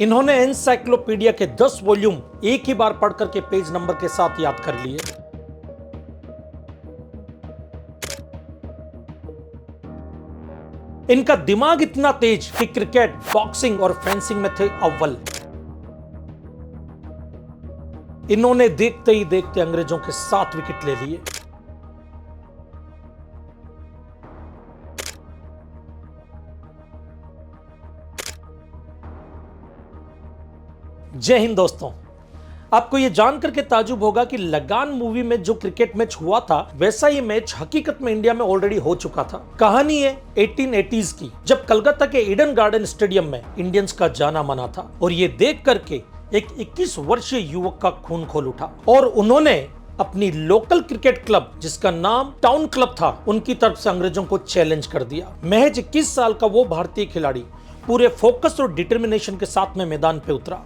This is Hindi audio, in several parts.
इन्होंने एनसाइक्लोपीडिया के 10 वॉल्यूम एक ही बार पढ़ करके पेज नंबर के साथ याद कर लिए। इनका दिमाग इतना तेज कि क्रिकेट, बॉक्सिंग और फेंसिंग में थे अव्वल। इन्होंने देखते ही देखते अंग्रेजों के 7 विकेट ले लिए। जय हिंद दोस्तों, आपको यह जानकर के ताजुब होगा कि लगान मूवी में जो क्रिकेट मैच हुआ था वैसा ये मैच हकीकत में इंडिया में ऑलरेडी हो चुका था। कहानी है 1880s की, जब कलकत्ता के ईडन गार्डन स्टेडियम में इंडियंस का जाना माना था और ये देख करके एक 21 वर्षीय युवक का खून खोल उठा और उन्होंने अपनी लोकल क्रिकेट क्लब, जिसका नाम टाउन क्लब था, उनकी तरफ से अंग्रेजों को चैलेंज कर दिया। महज 21 साल का वो भारतीय खिलाड़ी पूरे फोकस और डिटर्मिनेशन के साथ में मैदान पे उतरा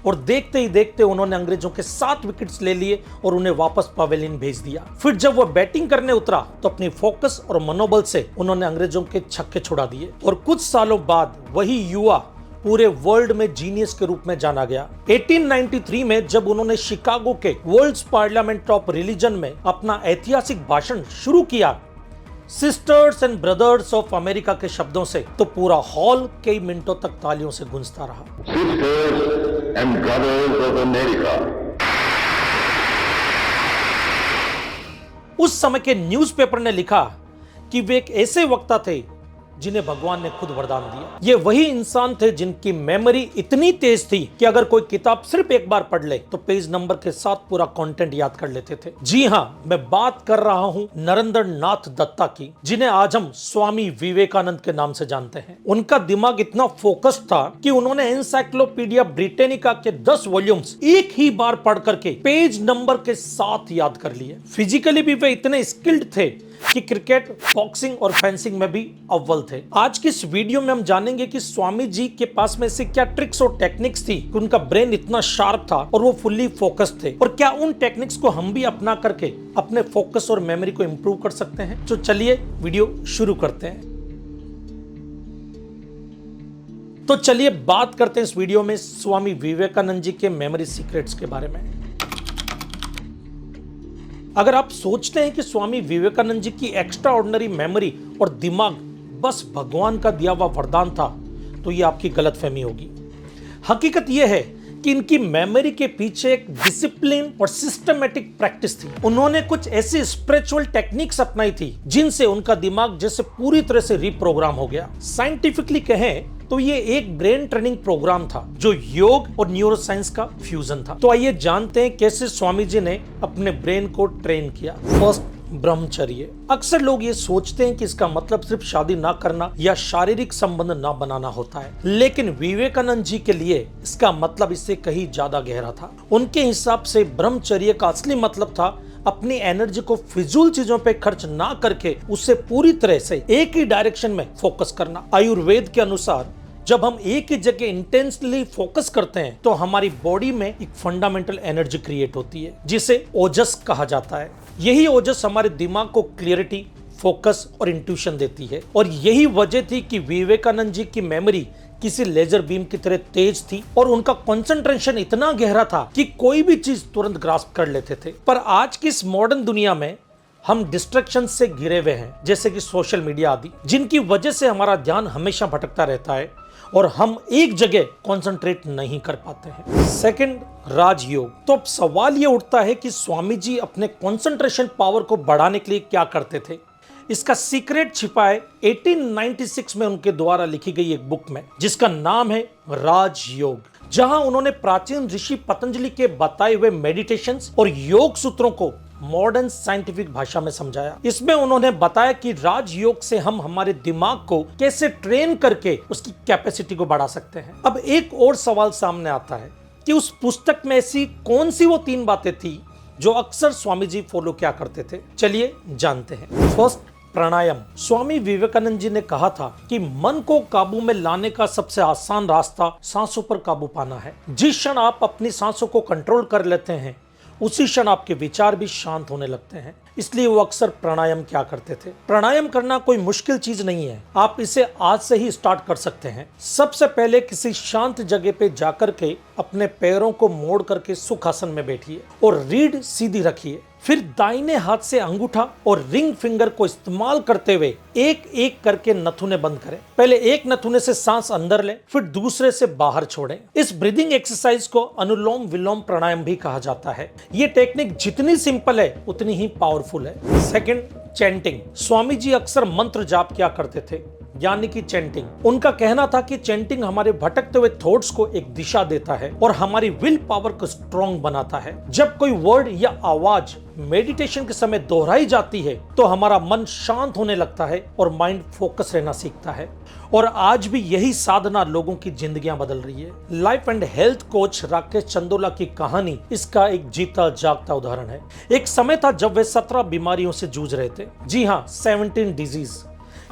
और देखते ही देखते उन्होंने अंग्रेजों के 7 विकेट्स ले लिए और उन्हें वापस पवेलियन भेज दिया। फिर जब वो बैटिंग करने उतरा तो अपनी फोकस और मनोबल से उन्होंने अंग्रेजों के छक्के छुड़ा दिए और कुछ सालों बाद वही युवा पूरे वर्ल्ड में जीनियस के रूप में जाना गया। 1893 में जब उन्होंने शिकागो के वर्ल्ड्स पार्लियामेंट ऑफ रिलीजन में अपना ऐतिहासिक भाषण शुरू किया, sisters and brothers of America के शब्दों से, तो पूरा हॉल कई मिनटों तक तालियों से गूंजता रहा। Sisters and brothers of America. उस समय के न्यूज़पेपर ने लिखा कि वे एक ऐसे वक्ता थे जिन्हें भगवान ने खुद वरदान दिया। ये वही इंसान थे जिनकी मेमोरी इतनी तेज थी कि अगर कोई किताब सिर्फ एक बार पढ़ ले तो पेज नंबर के साथ पूरा कंटेंट याद कर लेते थे। जी हाँ, मैं बात कर रहा हूँ नरेंद्र नाथ दत्ता की, जिन्हें आज हम स्वामी विवेकानंद के नाम से जानते हैं। उनका दिमाग इतना फोकस्ड था कि उन्होंने एनसाइक्लोपीडिया ब्रिटेनिका के 10 वॉल्यूम्स एक ही बार पढ़ करके पेज नंबर के साथ याद कर लिए। फिजिकली भी वे इतने स्किल्ड थे कि क्रिकेट, बॉक्सिंग और फेंसिंग में भी अव्वल थे। आज की इस वीडियो में हम जानेंगे कि स्वामी जी के पास में से क्या ट्रिक्स और टेक्निक्स थी कि उनका ब्रेन इतना शार्प था और वो फुल्ली फोकस्ड थे, और क्या उन टेक्निक्स को हम भी अपना करके अपने फोकस और मेमोरी को इंप्रूव कर सकते हैं। तो चलिए वीडियो शुरू करते हैं। तो चलिए बात करते हैं इस वीडियो में स्वामी विवेकानंद जी के मेमोरी सीक्रेट्स के बारे में। अगर आप सोचते हैं कि स्वामी विवेकानंद जी की एक्स्ट्रा ऑर्डिनरी मेमोरी और दिमाग बस भगवान का दिया हुआ वरदान था, तो ये आपकी गलतफहमी होगी। हकीकत यह है कि इनकी मेमोरी के पीछे एक डिसिप्लिन और सिस्टमेटिक प्रैक्टिस थी। उन्होंने कुछ ऐसी स्पिरिचुअल टेक्निक्स अपनाई थी जिनसे उनका दिमाग जैसे पूरी तरह से रीप्रोग्राम हो गया। साइंटिफिकली कहें तो ये एक ब्रेन ट्रेनिंग प्रोग्राम था जो योग और न्यूरोसाइंस का फ्यूजन था। तो आइए जानते हैं कैसे स्वामी जी ने अपने ब्रेन को ट्रेन किया। फर्स्ट, ब्रह्मचर्य। अक्सर लोग ये सोचते हैं कि इसका मतलब सिर्फ शादी ना करना या शारीरिक संबंध ना बनाना होता है, लेकिन विवेकानंद जी के लिए इसका मतलब इससे कहीं ज्यादा गहरा था। उनके हिसाब से ब्रह्मचर्य का असली मतलब था अपनी एनर्जी को फिजूल चीजों पे खर्च ना करके उसे पूरी तरह से एक ही डायरेक्शन में फोकस करना। आयुर्वेद के अनुसार जब हम एक ही जगह इंटेंसली फोकस करते हैं तो हमारी बॉडी में एक फंडामेंटल एनर्जी क्रिएट होती है जिसे ओजस कहा जाता है। यही ओजस हमारे दिमाग को क्लियरिटी, फोकस और इंट्यूशन देती है, और यही वजह थी कि विवेकानंद जी की मेमोरी किसी लेजर बीम की तरह तेज थी और उनका कंसंट्रेशन इतना गहरा था कि कोई भी चीज तुरंत ग्रास्प कर लेते थे। पर आज की इस मॉडर्न दुनिया में हम डिस्ट्रैक्शन से घिरे हुए हैं, जैसे कि सोशल मीडिया आदि, जिनकी वजह से हमारा ध्यान हमेशा भटकता रहता है और हम एक जगह कंसंट्रेट नहीं कर पाते हैं। सेकंड, राजयोग। तो अब सवाल यह उठता है कि स्वामी जी अपने कंसंट्रेशन पावर को बढ़ाने के लिए क्या करते थे। इसका सीक्रेट छिपा है 1896 में उनके द्वारा लिखी गई एक बुक में, जिसका नाम है राजयोग, जहां उन्होंने प्राचीन ऋषि पतंजलि के बताए हुए मेडिटेशंस और योग सूत्रों को मॉडर्न साइंटिफिक भाषा में समझाया। इसमें उन्होंने बताया कि राजयोग से हम हमारे दिमाग को कैसे ट्रेन करके उसकी कैपेसिटी को बढ़ा सकते हैं। अब एक और सवाल सामने आता है कि उस पुस्तक में ऐसी कौन सी वो 3 बातें थी जो अक्सर स्वामी जी फॉलो क्या करते थे। चलिए जानते हैं। फर्स्ट, प्राणायाम। स्वामी विवेकानंद जी ने कहा था कि मन को काबू में लाने का सबसे आसान रास्ता सांसों पर काबू पाना है। जिस क्षण आप अपनी सांसों को कंट्रोल कर लेते हैं उसी क्षण आपके विचार भी शांत होने लगते हैं। इसलिए वो अक्सर प्राणायाम क्या करते थे। प्राणायाम करना कोई मुश्किल चीज नहीं है, आप इसे आज से ही स्टार्ट कर सकते हैं। सबसे पहले किसी शांत जगह पे जाकर के अपने पैरों को मोड़ करके सुखासन में बैठिए और रीढ़ सीधी रखिए। फिर दाहिने हाथ से अंगूठा और रिंग फिंगर को इस्तेमाल करते हुए एक एक करके नथुने बंद करें। पहले एक नथुने से सांस अंदर लें, फिर दूसरे से बाहर छोड़ें। इस ब्रीदिंग एक्सरसाइज को अनुलोम विलोम प्राणायाम भी कहा जाता है। ये टेक्निक जितनी सिंपल है उतनी ही पावरफुल है। Second, chanting. स्वामी जी अक्सर मंत्र जाप किया करते थे, यानी कि चैंटिंग। उनका कहना था कि चैंटिंग हमारे भटकते हुए थॉट्स को एक दिशा देता है और हमारी विल पावर को स्ट्रॉन्ग बनाता है। जब कोई वर्ड या आवाज मेडिटेशन के समय दोहराई जाती है तो हमारा मन शांत होने लगता है और माइंड फोकस रहना सीखता है। और आज भी यही साधना लोगों की जिंदगियां बदल रही है। Life and health coach Rakesh Chandola की कहानी इसका एक जीता जागता उदाहरण है। एक समय था जब वे 17 बीमारियों से जूझ रहे थे। जी हाँ, 17 डिजीज,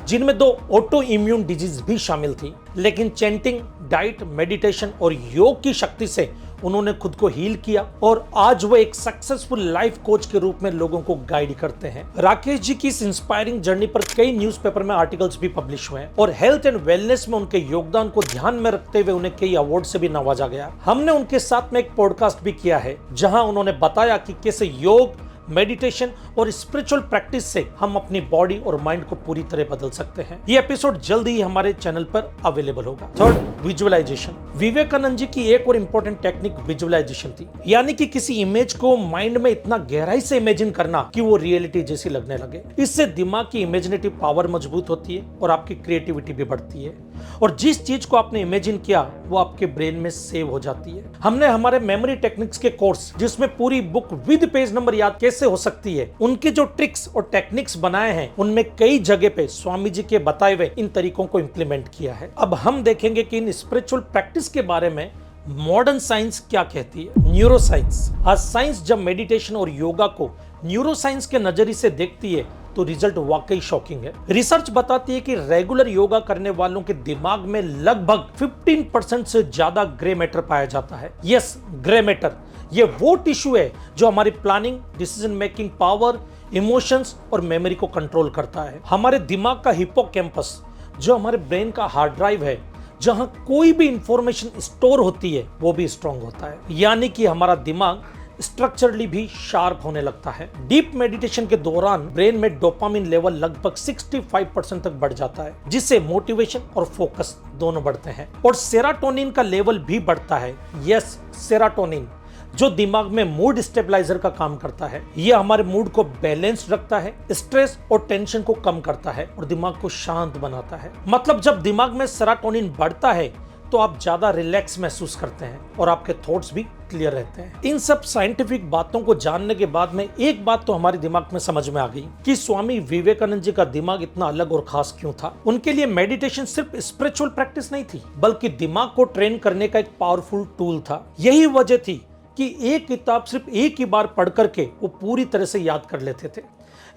जिनमें 2 ऑटो इम्यून डिजीज भी शामिल थी। लेकिन चैंटिंग, डाइट, मेडिटेशन और योग की शक्ति से उन्होंने खुद को हील किया और आज वो एक सक्सेसफुल लाइफ कोच के रूप में लोगों को गाइड करते हैं। राकेश जी की इस इंस्पायरिंग जर्नी पर कई न्यूज़पेपर में आर्टिकल्स भी पब्लिश हुए हैं और हेल्थ एंड वेलनेस में उनके योगदान को ध्यान में रखते हुए उन्हें कई अवार्ड से भी नवाजा गया। हमने उनके साथ में एक पॉडकास्ट भी किया है जहां उन्होंने बताया कि कैसे योग, मेडिटेशन और स्पिरिचुअल प्रैक्टिस से हम अपनी बॉडी और माइंड को पूरी तरह बदल सकते हैं। ये एपिसोड जल्द ही हमारे चैनल पर अवेलेबल होगा। Third, visualisation. विवेकानंद जी की एक और इंपॉर्टेंट टेक्निक विजुअलाइजेशन थी, यानी कि किसी इमेज को माइंड में इतना गहराई से इमेजिन करना कि वो रियलिटी जैसी लगने लगे। इससे दिमाग की इमेजिनेटिव पावर मजबूत होती है और आपकी क्रिएटिविटी भी बढ़ती है और जिस चीज को आपने इमेजिन किया वो आपके ब्रेन में सेव हो जाती है। हमने हमारे मेमोरी टेक्निक्स के कोर्स, जिसमें पूरी बुक विद पेज नंबर याद कैसे हो सकती है, उनके जो ट्रिक्स और टेक्निक्स बनाए हैं उनमें कई जगह पे स्वामी जी के बताए हुए इन तरीकों को इंप्लीमेंट किया है। अब हम देखेंगे कि इन स्पिरिचुअल प्रैक्टिस के बारे में मॉडर्न साइंस क्या कहती है। न्यूरोसाइंस। आज साइंस जब मेडिटेशन और योगा को न्यूरोसाइंस के नजरिए से देखती है तो रिजल्ट वाकई शॉकिंग है। रिसर्च बताती है कि रेगुलर योगा करने वालों के दिमाग में लगभग 15% से ज्यादा ग्रे मैटर पाया जाता है। Yes, grey matter. ये वो टिश्यू है जो हमारी planning, decision making power, emotions और मेमोरी को कंट्रोल करता है। हमारे दिमाग का हिप्पोकैम्पस, जो हमारे ब्रेन का हार्ड ड्राइव है, जहां कोई भी इंफॉर्मेशन स्टोर होती है, वो भी स्ट्रांग होता है। यानी कि हमारा दिमाग स्ट्रक्चरली भी शार्प होने लगता है। डीप मेडिटेशन के दौरान ब्रेन में डोपामिन लेवल लगभग 65% तक बढ़ जाता है, जिससे मोटिवेशन और फोकस दोनों बढ़ते हैं और सेरोटोनिन का लेवल भी बढ़ता है। यस, सेरोटोनिन, जो दिमाग में मूड स्टेबलाइजर का काम करता है। यह हमारे मूड को बैलेंस रखता है, स्ट्रेस और टेंशन को कम करता है और दिमाग को शांत बनाता है। मतलब जब दिमाग में सेरोटोनिन बढ़ता है तो आप ज्यादा रिलैक्स महसूस करते हैं और आपके थॉट्स भी क्लियर रहते हैं। इन सब साइंटिफिक बातों को जानने के बाद में एक बात तो हमारे दिमाग में समझ में आ गई कि स्वामी विवेकानंद जी का दिमाग इतना अलग और खास क्यों था। उनके लिए मेडिटेशन सिर्फ स्पिरिचुअल प्रैक्टिस नहीं थी, बल्कि दिमाग को ट्रेन करने का एक पावरफुल टूल था। यही वजह थी कि एक किताब सिर्फ एक ही बार पढ़ करके वो पूरी तरह से याद कर लेते थे,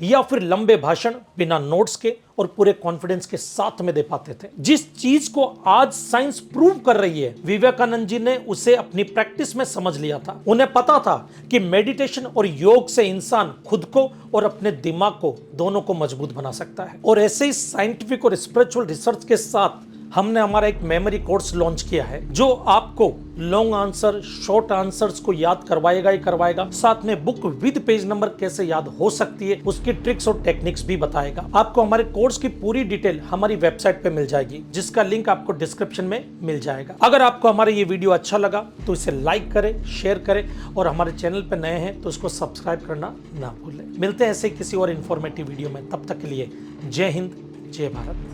या फिर लंबे भाषण बिना नोट्स के और पूरे कॉन्फिडेंस के साथ में दे पाते थे। जिस चीज को आज साइंस प्रूव कर रही है, विवेकानंद जी ने उसे अपनी प्रैक्टिस में समझ लिया था। उन्हें पता था कि मेडिटेशन और योग से इंसान खुद को और अपने दिमाग को दोनों को मजबूत बना सकता है। और ऐसे ही साइंटिफिक और स्पिरिचुअल रिसर्च के साथ हमने हमारा एक मेमोरी कोर्स लॉन्च किया है, जो आपको लॉन्ग आंसर, शॉर्ट आंसर्स को याद करवाएगा ही करवाएगा, साथ में बुक विद पेज नंबर कैसे याद हो सकती है उसकी ट्रिक्स और टेक्निक्स भी बताएगा। आपको हमारे कोर्स की पूरी डिटेल हमारी वेबसाइट पे मिल जाएगी, जिसका लिंक आपको डिस्क्रिप्शन में मिल जाएगा। अगर आपको हमारा ये वीडियो अच्छा लगा तो इसे लाइक करें, शेयर करें और हमारे चैनल पर नए हैं तो इसको सब्सक्राइब करना ना भूलें। मिलते हैं ऐसे किसी और इन्फॉर्मेटिव वीडियो में, तब तक के लिए जय हिंद, जय भारत।